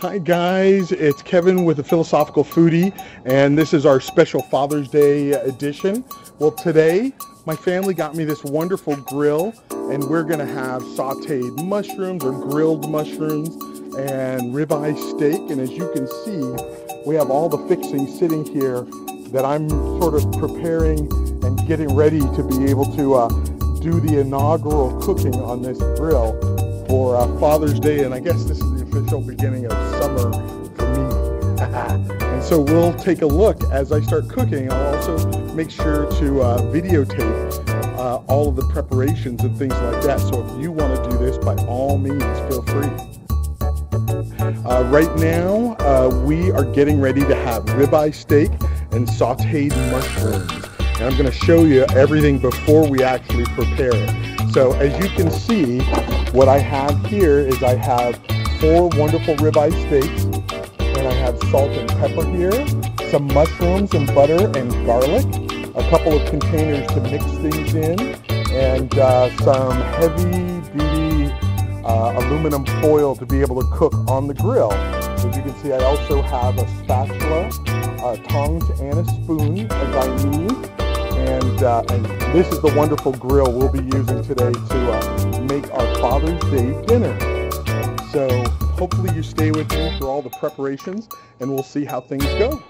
Hi guys, it's Kevin with the Philosophical Foodie, and this is our special Father's Day edition. Well, today my family got me this wonderful grill, and we're gonna have sauteed mushrooms or grilled mushrooms and ribeye steak. And as you can see, we have all the fixings sitting here that I'm sort of preparing and getting ready to be able to do the inaugural cooking on this grill for Father's Day, and I guess this is the official beginning of summer for me. And so we'll take a look as I start cooking. I'll also make sure to videotape all of the preparations and things like that. So if you want to do this, by all means, feel free. Right now, we are getting ready to have ribeye steak and sauteed mushrooms. And I'm going to show you everything before we actually prepare it. So as you can see, what I have here is I have 4 wonderful ribeye steaks, and I have salt and pepper here, some mushrooms and butter and garlic, a couple of containers to mix things in, and some heavy-duty aluminum foil to be able to cook on the grill. As you can see, I also have a spatula, tongs, and a spoon as I need. And this is the wonderful grill we'll be using today to make our Father's Day dinner. So hopefully you stay with me for all the preparations, and we'll see how things go.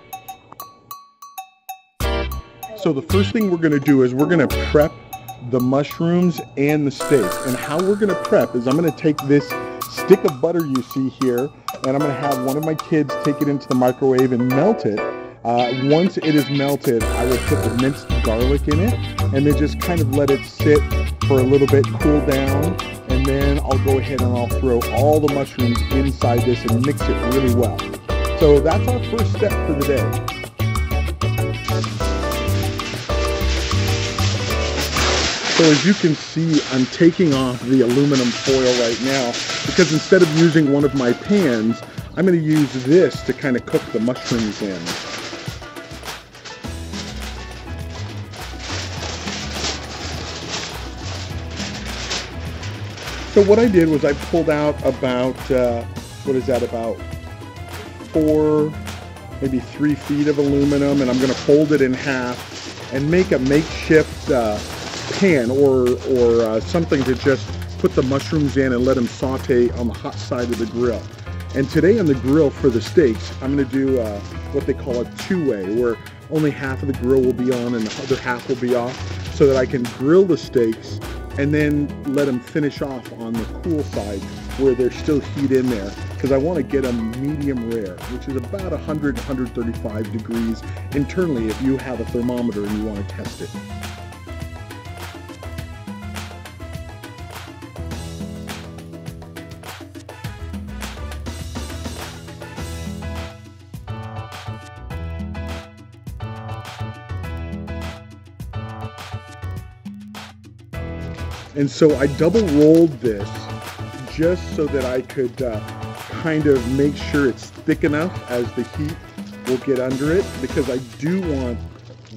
So the first thing we're going to do is we're going to prep the mushrooms and the steak. And how we're going to prep is I'm going to take this stick of butter you see here, and I'm going to have one of my kids take it into the microwave and melt it. Once it is melted, I would put the minced garlic in it, and then just kind of let it sit for a little bit, cool down, and then I'll go ahead and I'll throw all the mushrooms inside this and mix it really well. So that's our first step for the day. So as you can see, I'm taking off the aluminum foil right now, because instead of using one of my pans, I'm going to use this to kind of cook the mushrooms in. So what I did was I pulled out about, about 4, maybe 3 feet of aluminum, and I'm going to fold it in half and make a makeshift pan or something to just put the mushrooms in and let them saute on the hot side of the grill. And today on the grill for the steaks, I'm going to do what they call a two-way, where only half of the grill will be on and the other half will be off, so that I can grill the steaks and then let them finish off on the cool side where there's still heat in there, because I want to get them medium rare, which is about 100-135 degrees internally if you have a thermometer and you want to test it. And so I double rolled this just so that I could kind of make sure it's thick enough as the heat will get under it, because I do want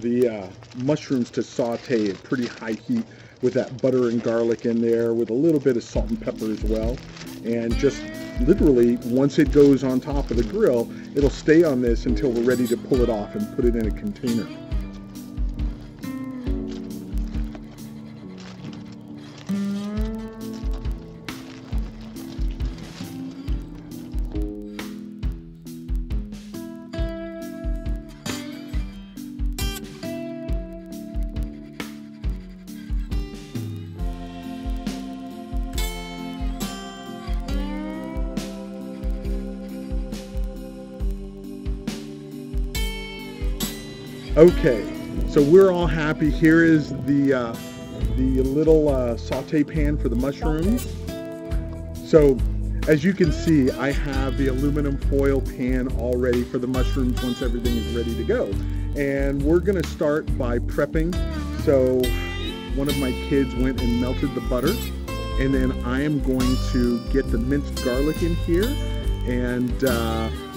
the mushrooms to saute at pretty high heat with that butter and garlic in there, with a little bit of salt and pepper as well. And just literally, once it goes on top of the grill, it'll stay on this until we're ready to pull it off and put it in a container. Okay, so we're all happy. Here is the little saute pan for the mushrooms. So as you can see, I have the aluminum foil pan all ready for the mushrooms once everything is ready to go. And we're going to start by prepping. So one of my kids went and melted the butter, and then I am going to get the minced garlic in here. And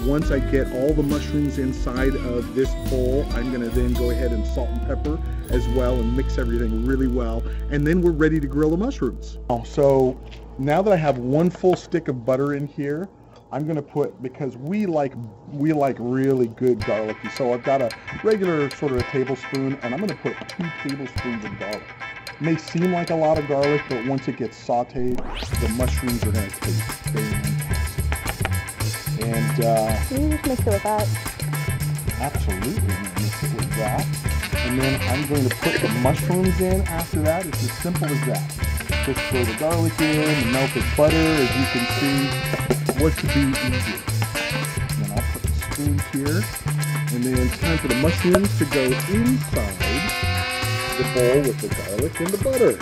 once I get all the mushrooms inside of this bowl, I'm going to then go ahead and salt and pepper as well and mix everything really well. And then we're ready to grill the mushrooms. So now that I have 1 full stick of butter in here, I'm going to put, because we like really good garlicky, so I've got a regular sort of a tablespoon, and I'm going to put 2 tablespoons of garlic. It may seem like a lot of garlic, but once it gets sauteed, the mushrooms are going to taste fantastic. And can you just mix it with that? Absolutely, I'm going to mix it with that. And then I'm going to put the mushrooms in after that. It's as simple as that. Just throw the garlic in, the melted butter, as you can see. What could be easier? And then I'll put the spoons here. And then it's time for the mushrooms to go inside the bowl with the garlic and the butter.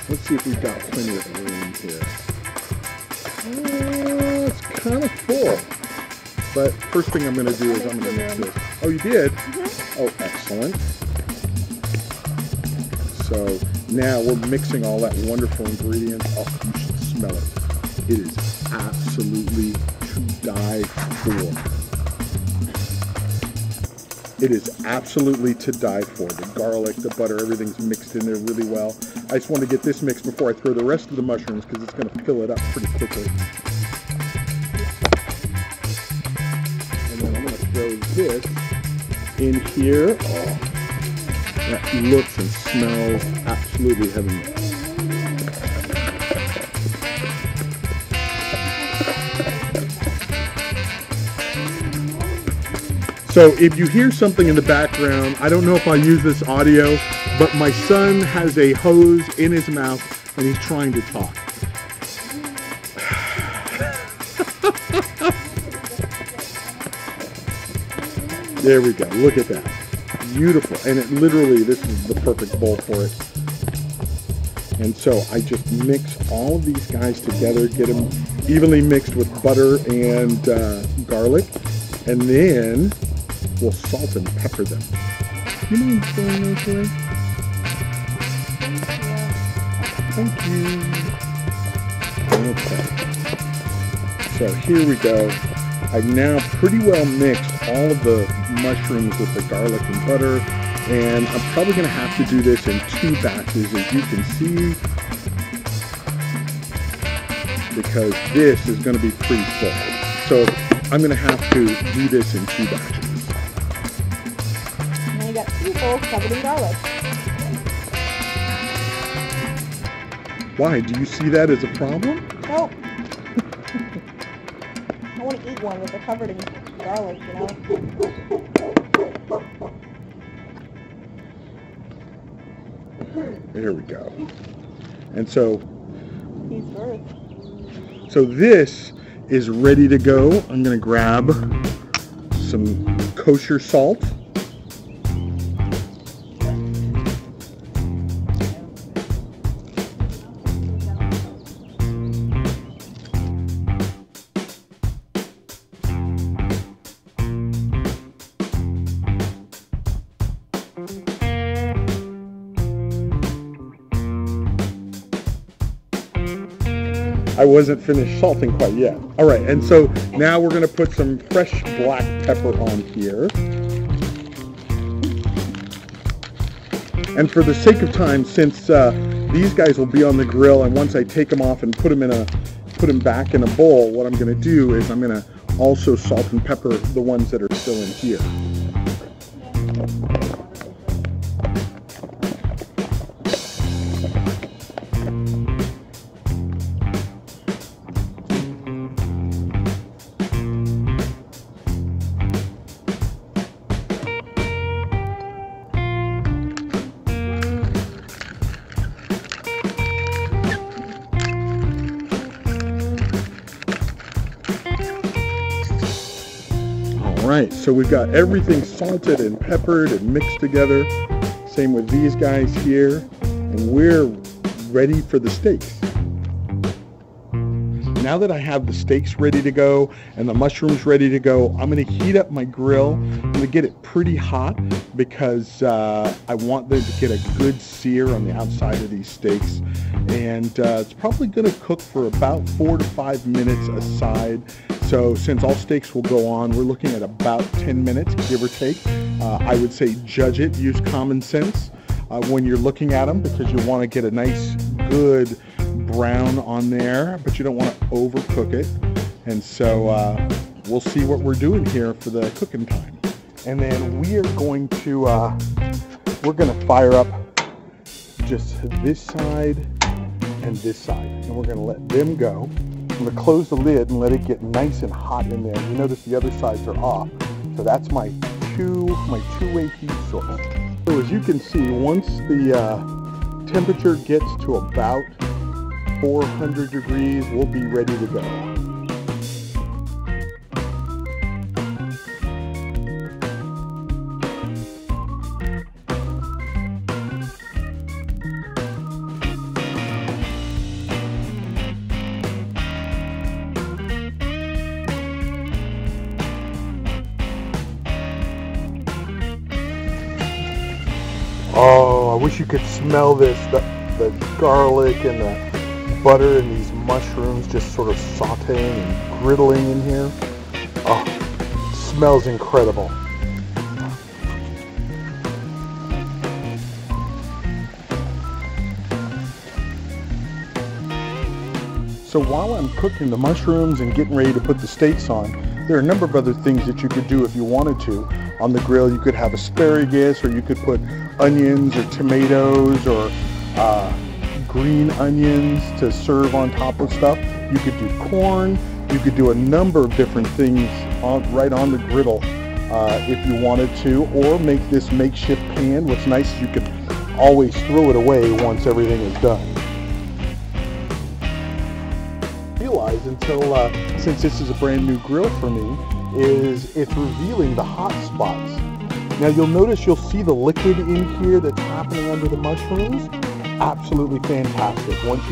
Let's see if we've got plenty of room here. It's kind of full. But first thing I'm going to do is I'm going to mix this. Oh, you did? Mm-hmm. Oh, excellent. So now we're mixing all that wonderful ingredients. Oh, you should smell it. It is absolutely to die for. It is absolutely to die for. The garlic, the butter, everything's mixed in there really well. I just want to get this mixed before I throw the rest of the mushrooms because it's going to fill it up pretty quickly. And then I'm going to throw this in here. Oh, that looks and smells absolutely heavenly. So if you hear something in the background, I don't know if I'll use this audio, but my son has a hose in his mouth and he's trying to talk. There we go. Look at that. Beautiful. And it literally, this is the perfect bowl for it. And so I just mix all of these guys together, get them evenly mixed with butter and garlic, and then we'll salt and pepper them. You mind throwing those away? Thank you. Okay. So here we go. I've now pretty well mixed all of the mushrooms with the garlic and butter, and I'm probably going to have to do this in 2 batches, as you can see, because this is going to be pretty full. So I'm going to have to do this in 2 batches. And you got 2 bowls covered in garlic. Why? Do you see that as a problem? Nope. I want to eat one with it covered in garlic, you know? There we go. And so, He's worth. so this is ready to go. I'm going to grab some kosher salt. I wasn't finished salting quite yet. All right, and so now we're going to put some fresh black pepper on here. And for the sake of time, since these guys will be on the grill, and once I take them off and put them back in a bowl, what I'm going to do is I'm going to also salt and pepper the ones that are still in here. Alright, so we've got everything salted and peppered and mixed together. Same with these guys here. And we're ready for the steaks. Now that I have the steaks ready to go and the mushrooms ready to go, I'm going to heat up my grill. I'm going to get it pretty hot because I want them to get a good sear on the outside of these steaks. And it's probably going to cook for about 4 to 5 minutes aside. So since all steaks will go on, we're looking at about 10 minutes, give or take. I would say judge it, use common sense when you're looking at them, because you want to get a nice, good brown on there, but you don't want to overcook it. And so we'll see what we're doing here for the cooking time. And then we are going to, we're going to fire up just this side and this side. And we're going to let them go. I'm going to close the lid and let it get nice and hot in there. You notice the other sides are off. So that's my two-way heat source. So as you can see, once the temperature gets to about 400 degrees, we'll be ready to go. Oh, I wish you could smell this, the garlic and the butter and these mushrooms just sort of sauteing and griddling in here. Oh, it smells incredible. So while I'm cooking the mushrooms and getting ready to put the steaks on, there are a number of other things that you could do if you wanted to. On the grill, you could have asparagus, or you could put onions or tomatoes or green onions to serve on top of stuff. You could do corn. You could do a number of different things right on the griddle if you wanted to, or make this makeshift pan. What's nice is you can always throw it away once everything is done. Realize until since this is a brand new grill for me, is it's revealing the hot spots. Now you'll notice, you'll see the liquid in here that's happening under the mushrooms. Absolutely fantastic. Once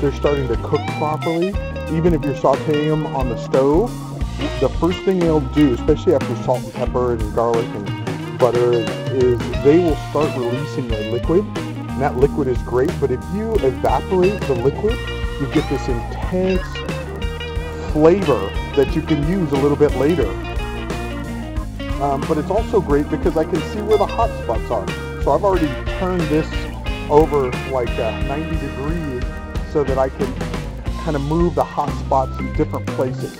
they're starting to cook properly, even if you're sauteing them on the stove, the first thing they'll do, especially after salt and pepper and garlic and butter, is they will start releasing their liquid. And that liquid is great, but if you evaporate the liquid, you get this intense flavor that you can use a little bit later. But it's also great because I can see where the hot spots are. So I've already turned this over like 90 degrees so that I can kind of move the hot spots in different places.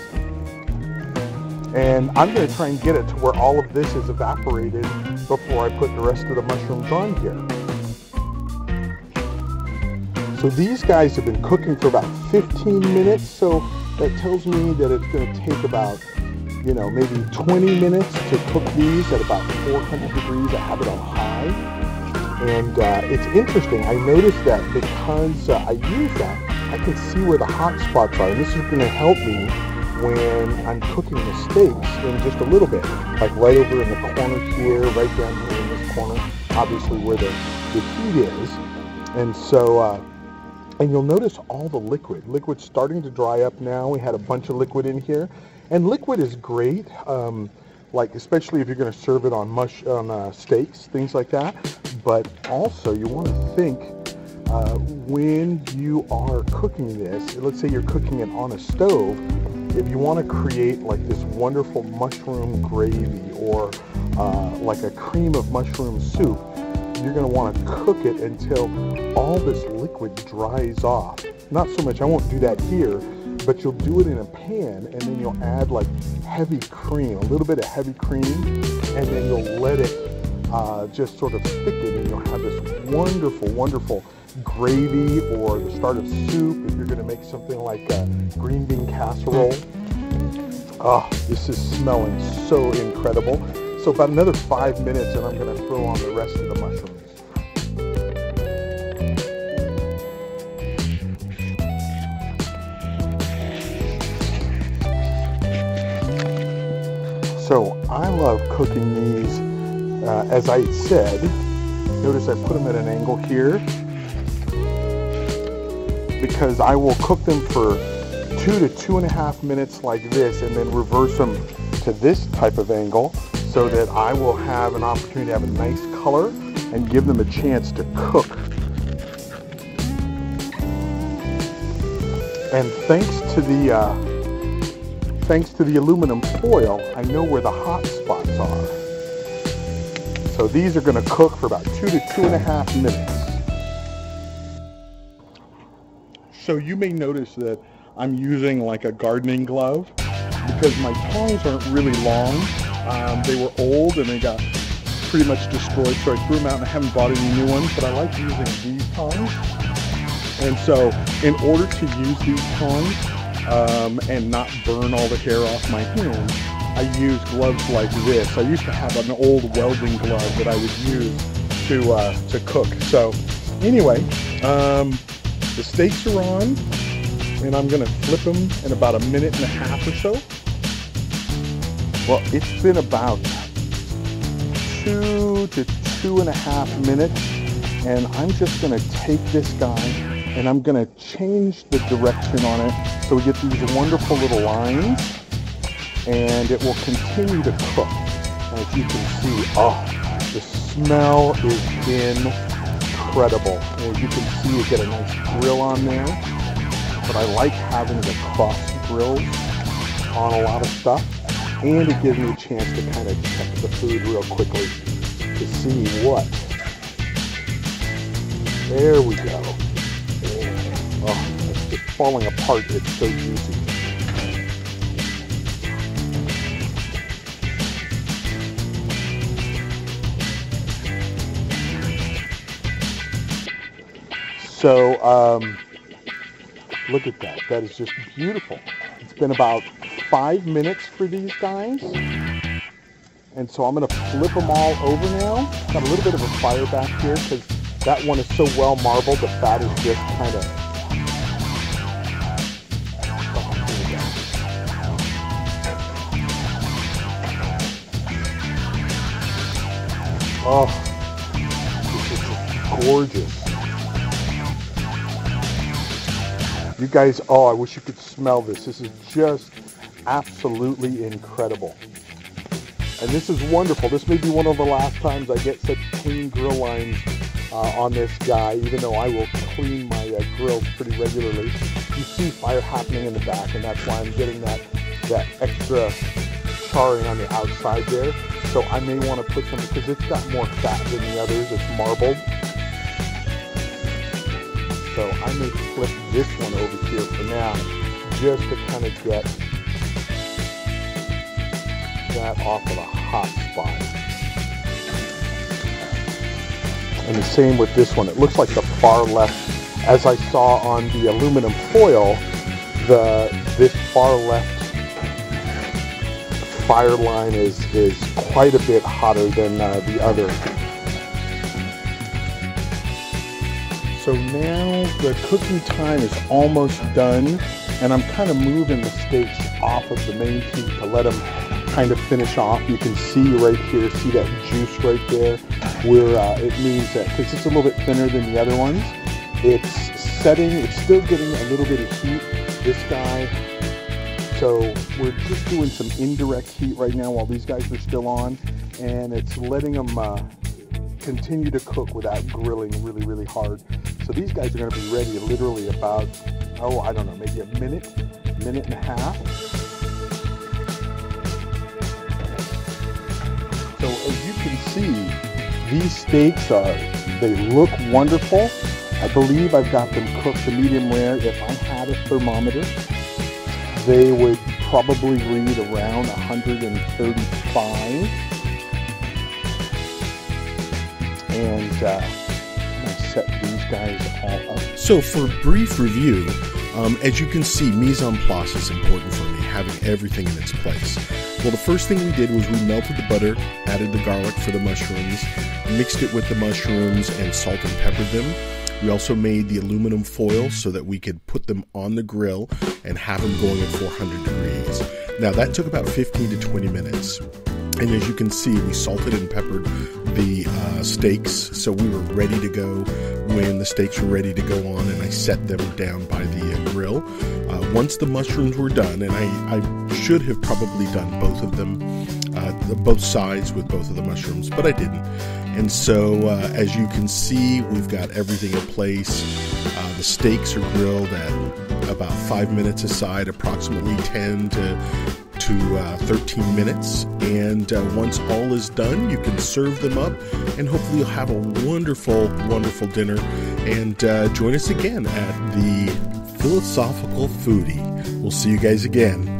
And I'm going to try and get it to where all of this is evaporated before I put the rest of the mushrooms on here. So these guys have been cooking for about 15 minutes, so that tells me that it's going to take about, you know, maybe 20 minutes to cook these at about 400 degrees. I have it on high. And it's interesting. I noticed that because I use that, I can see where the hot spots are. And this is going to help me when I'm cooking the steaks in just a little bit. Like right over in the corner here, right down here in this corner, obviously where the heat is. And so, and you'll notice all the liquid's starting to dry up now. We had a bunch of liquid in here, and liquid is great, like especially if you're going to serve it on steaks, things like that. But also you want to think when you are cooking this, let's say you're cooking it on a stove, if you want to create like this wonderful mushroom gravy or like a cream of mushroom soup, you're going to want to cook it until all this liquid dries off. Not so much, I won't do that here, but you'll do it in a pan, and then you'll add like heavy cream, a little bit of heavy cream, and then you'll let it just sort of thicken, and you'll have this wonderful, wonderful gravy or the start of soup if you're going to make something like a green bean casserole. Oh, this is smelling so incredible. So about another 5 minutes and I'm going to throw on the rest of the mushrooms. So I love cooking these, as I said. Notice I put them at an angle here because I will cook them for 2 to 2.5 minutes like this and then reverse them to this type of angle, so that I will have an opportunity to have a nice color and give them a chance to cook. And thanks to the aluminum foil, I know where the hot spots are. So these are going to cook for about 2 to 2.5 minutes. So you may notice that I'm using like a gardening glove because my tongs aren't really long. They were old and they got pretty much destroyed, so I threw them out and I haven't bought any new ones, but I like using these tongs. And so in order to use these tongs and not burn all the hair off my hands, I use gloves like this. I used to have an old welding glove that I would use to cook. So anyway, the steaks are on, and I'm gonna flip them in about a minute and a half or so. Well, it's been about 2 to 2.5 minutes, and I'm just gonna take this guy and I'm gonna change the direction on it so we get these wonderful little lines, and it will continue to cook. As you can see, oh, the smell is incredible. And as you can see, you get a nice grill on there, but I like having the cross grills on a lot of stuff, and it gives me a chance to kind of check the food real quickly to see what. There we go. Oh, it's just falling apart. It's so juicy. So, look at that. That is just beautiful. It's been about 5 minutes for these guys. And so I'm going to flip them all over now. Got a little bit of a fire back here because that one is so well marbled, the fat is just kind of... Oh, this is just gorgeous. You guys, oh, I wish you could smell this. This is just absolutely incredible. And this is wonderful. This may be one of the last times I get such clean grill lines on this guy, even though I will clean my grills pretty regularly. You see fire happening in the back, and that's why I'm getting that extra charring on the outside there. So I may want to put some, because it's got more fat than the others. It's marbled. So I may flip this one over here for now, just to kind of get that off of a hot spot. And the same with this one. It looks like the far left, as I saw on the aluminum foil, this far left fire line is quite a bit hotter than the other. So now the cooking time is almost done, and I'm kind of moving the steaks off of the main heat to let them kind of finish off. You can see right here, see that juice right there, where it means that, because it's a little bit thinner than the other ones, it's setting, it's still getting a little bit of heat, this guy. So we're just doing some indirect heat right now while these guys are still on, and it's letting them continue to cook without grilling really, really hard. So these guys are going to be ready literally about, oh, I don't know, maybe a minute and a half. So as you can see, these steaks they look wonderful. I believe I've got them cooked to medium rare. If I had a thermometer, they would probably read around 135. And I'm gonna set these guys all up. So for a brief review, as you can see, mise en place is important for me, having everything in its place. Well, the first thing we did was we melted the butter, added the garlic for the mushrooms, mixed it with the mushrooms, and salt and peppered them. We also made the aluminum foil so that we could put them on the grill and have them going at 400 degrees. Now that took about 15 to 20 minutes. And as you can see, we salted and peppered the steaks, so we were ready to go when the steaks were ready to go on, and I set them down by the grill. Once the mushrooms were done, and I should have probably done both of them, both sides with both of the mushrooms, but I didn't. And so, as you can see, we've got everything in place. The steaks are grilled at about 5 minutes aside, approximately 10 to 13 minutes, and once all is done, you can serve them up, and hopefully you'll have a wonderful, wonderful dinner. And join us again at the Philosophical Foodie. We'll see you guys again